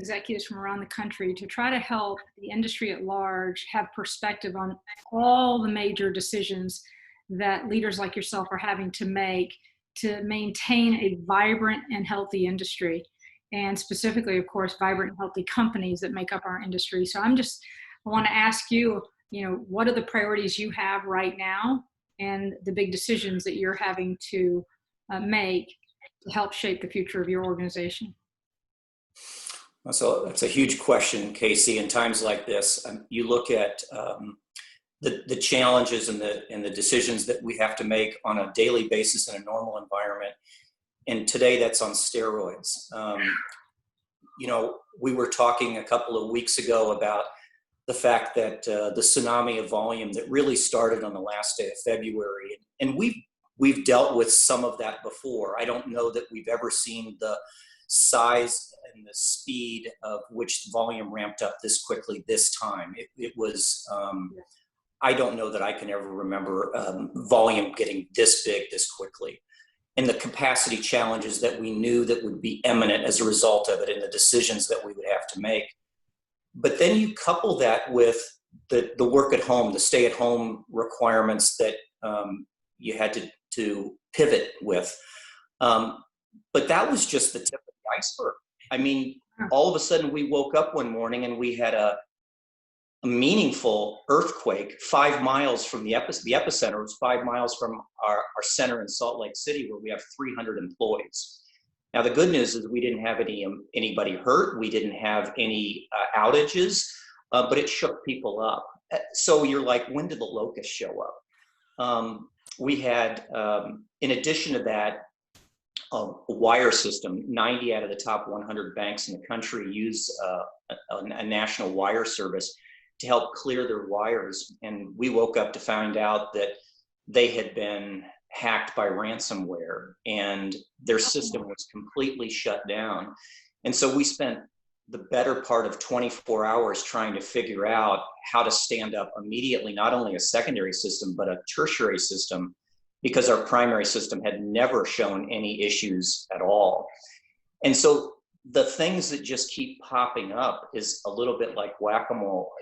Executives from around the country to try to help the industry at large have perspective on all the major decisions that leaders like yourself are having to make to maintain a vibrant and healthy industry. And specifically, of course, vibrant and healthy companies that make up our industry. So I want to ask you, what are the priorities you have right now and the big decisions that you're having to make to help shape the future of your organization? So that's a huge question, Casey. In times like this, you look at the challenges and the decisions that we have to make on a daily basis in a normal environment. And today that's on steroids. We were talking a couple of weeks ago about the fact that the tsunami of volume that really started on the last day of February. And we've dealt with some of that before. I don't know that we've ever seen the size and the speed of which volume ramped up this quickly this time. It was, I don't know that I can ever remember volume getting this big this quickly. And the capacity challenges that we knew that would be imminent as a result of it and the decisions that we would have to make. But then you couple that with the work at home, the stay at home requirements that you had to pivot with. But that was just the tip of the iceberg. I mean, all of a sudden we woke up one morning and we had a meaningful earthquake 5 miles from the epicenter. Was 5 miles from our center in Salt Lake City, where we have 300 employees. Now, the good news is we didn't have anybody hurt. We didn't have any outages, but it shook people up. So you're like, when did the locusts show up? We had, in addition to that, a wire system. 90 out of the top 100 banks in the country use a national wire service to help clear their wires. And we woke up to find out that they had been hacked by ransomware and their system was completely shut down. And so we spent the better part of 24 hours trying to figure out how to stand up immediately, not only a secondary system, but a tertiary system, because our primary system had never shown any issues at all. And so the things that just keep popping up is a little bit like whack-a-mole.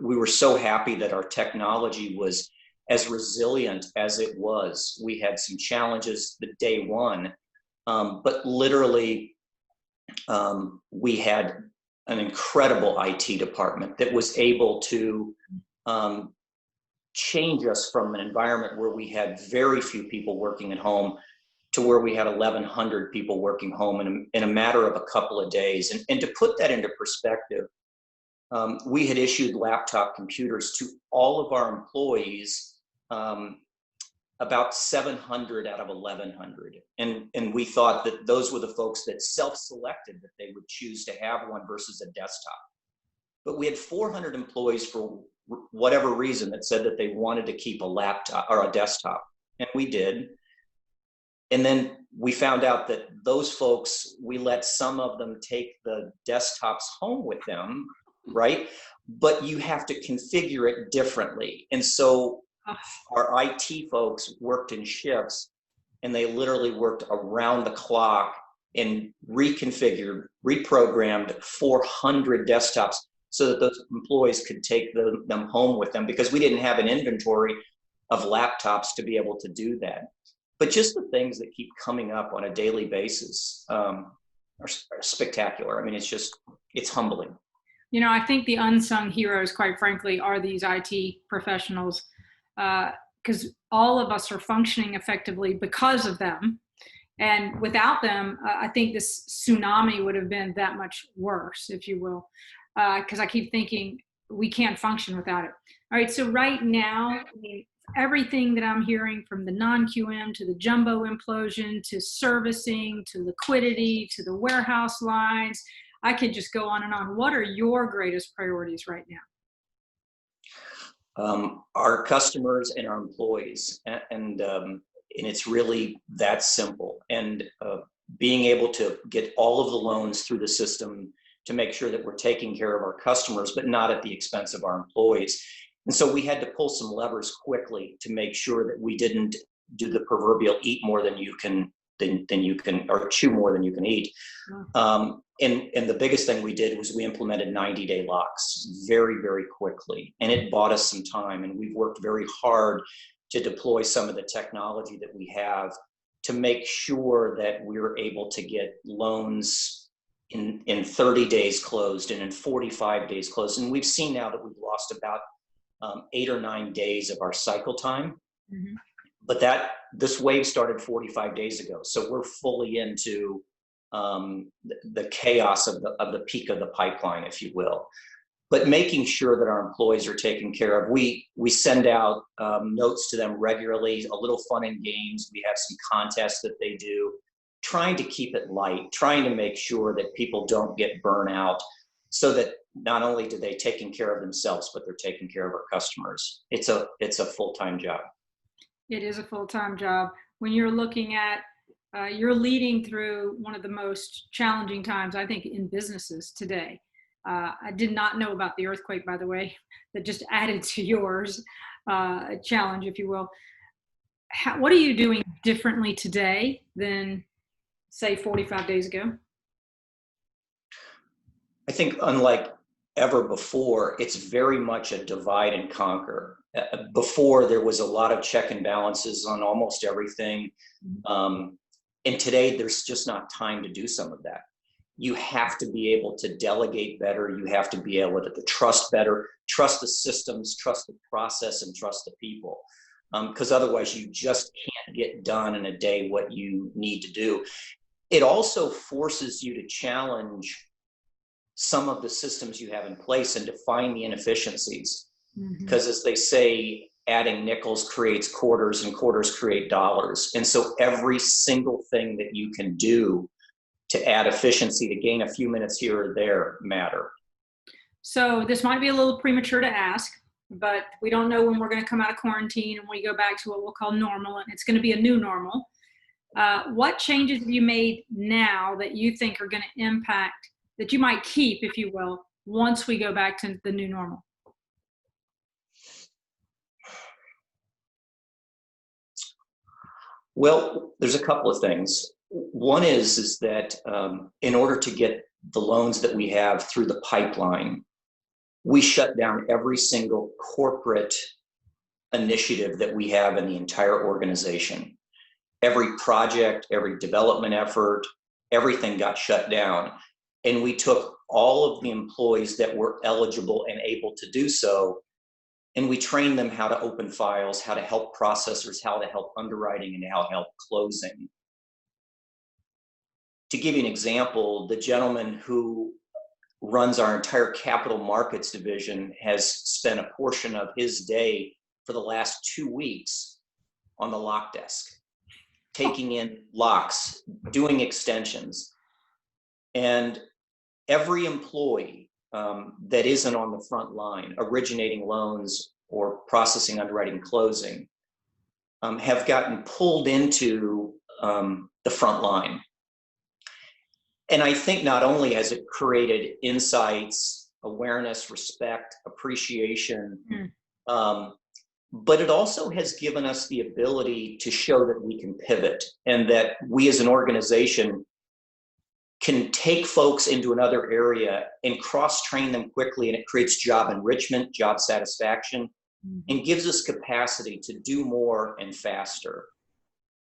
We were so happy that our technology was as resilient as it was. We had some challenges the day one, but literally we had an incredible IT department that was able to change us from an environment where we had very few people working at home to where we had 1,100 people working home in a matter of a couple of days. And to put that into perspective, we had issued laptop computers to all of our employees, about 700 out of 1,100. And we thought that those were the folks that self-selected that they would choose to have one versus a desktop. But we had 400 employees for whatever reason that said that they wanted to keep a laptop or a desktop, and we did. And then we found out that those folks, we let some of them take the desktops home with them, right? But you have to configure it differently. And so our IT folks worked in shifts, and they literally worked around the clock and reconfigured, reprogrammed 400 desktops so that those employees could take them home with them, because we didn't have an inventory of laptops to be able to do that. But just the things that keep coming up on a daily basis are spectacular. I mean, it's humbling. I think the unsung heroes, quite frankly, are these IT professionals, because all of us are functioning effectively because of them. And without them, I think this tsunami would have been that much worse, if you will. Because I keep thinking we can't function without it. All right, so right now, everything that I'm hearing, from the non-QM to the jumbo implosion to servicing to liquidity to the warehouse lines, I could just go on and on. What are your greatest priorities right now? Our customers and our employees, and it's really that simple. And being able to get all of the loans through the system to make sure that we're taking care of our customers, but not at the expense of our employees. And so we had to pull some levers quickly to make sure that we didn't do the proverbial eat more than you can, or chew more than you can eat. And the biggest thing we did was we implemented 90-day locks very, very quickly. And it bought us some time. And we've worked very hard to deploy some of the technology that we have to make sure that we're able to get loans in 30 days closed and in 45 days closed. And we've seen now that we've lost about 8 or 9 days of our cycle time. Mm-hmm. But this wave started 45 days ago. So we're fully into the chaos of the peak of the pipeline, if you will. But making sure that our employees are taken care of. We send out notes to them regularly, a little fun and games. We have some contests that they do, trying to keep it light, trying to make sure that people don't get burnout, so that not only do they taking care of themselves, but they're taking care of our customers. It's a full-time job. It is a full-time job. When you're looking at, you're leading through one of the most challenging times, I think, in businesses today. I did not know about the earthquake, by the way, that just added to yours challenge, if you will. What are you doing differently today than, say, 45 days ago? I think unlike ever before, it's very much a divide and conquer. Before, there was a lot of check and balances on almost everything. And today, there's just not time to do some of that. You have to be able to delegate better. You have to be able to trust better, trust the systems, trust the process, and trust the people. Because otherwise, you just can't get done in a day what you need to do. It also forces you to challenge some of the systems you have in place and to find the inefficiencies. Because as they say, adding nickels creates quarters and quarters create dollars. And so every single thing that you can do to add efficiency, to gain a few minutes here or there, matter. So this might be a little premature to ask, but we don't know when we're going to come out of quarantine and we go back to what we'll call normal, and it's going to be a new normal. What changes have you made now that you think are going to impact, that you might keep, if you will, once we go back to the new normal? Well, there's a couple of things. One is that in order to get the loans that we have through the pipeline, we shut down every single corporate initiative that we have in the entire organization. Every project, every development effort, everything got shut down. And we took all of the employees that were eligible and able to do so, and we trained them how to open files, how to help processors, how to help underwriting, and how to help closing. To give you an example, the gentleman who runs our entire capital markets division has spent a portion of his day for the last 2 weeks on the lock desk, taking in locks, doing extensions. And every employee that isn't on the front line, originating loans or processing, underwriting, closing, have gotten pulled into the front line. And I think not only has it created insights, awareness, respect, appreciation, but it also has given us the ability to show that we can pivot and that we as an organization can take folks into another area and cross-train them quickly, and it creates job enrichment, job satisfaction, and gives us capacity to do more and faster.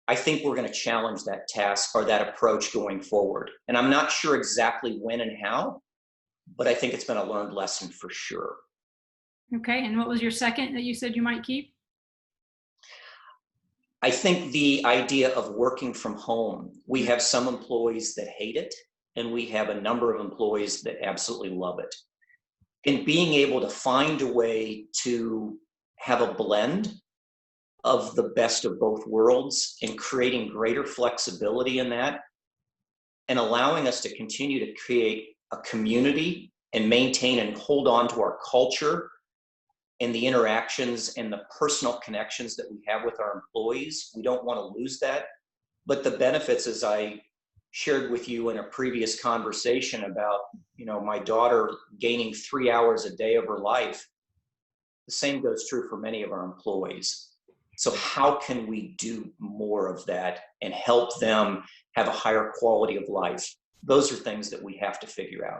I think we're going to challenge that task or that approach going forward. And I'm not sure exactly when and how, but I think it's been a learned lesson for sure. Okay, and what was your second that you said you might keep? I think the idea of working from home. We have some employees that hate it, and we have a number of employees that absolutely love it. And being able to find a way to have a blend of the best of both worlds and creating greater flexibility in that, and allowing us to continue to create a community and maintain and hold on to our culture and the interactions and the personal connections that we have with our employees. We don't want to lose that. But the benefits, as I shared with you in a previous conversation about, my daughter gaining 3 hours a day of her life, the same goes true for many of our employees. So how can we do more of that and help them have a higher quality of life? those are things that we have to figure out.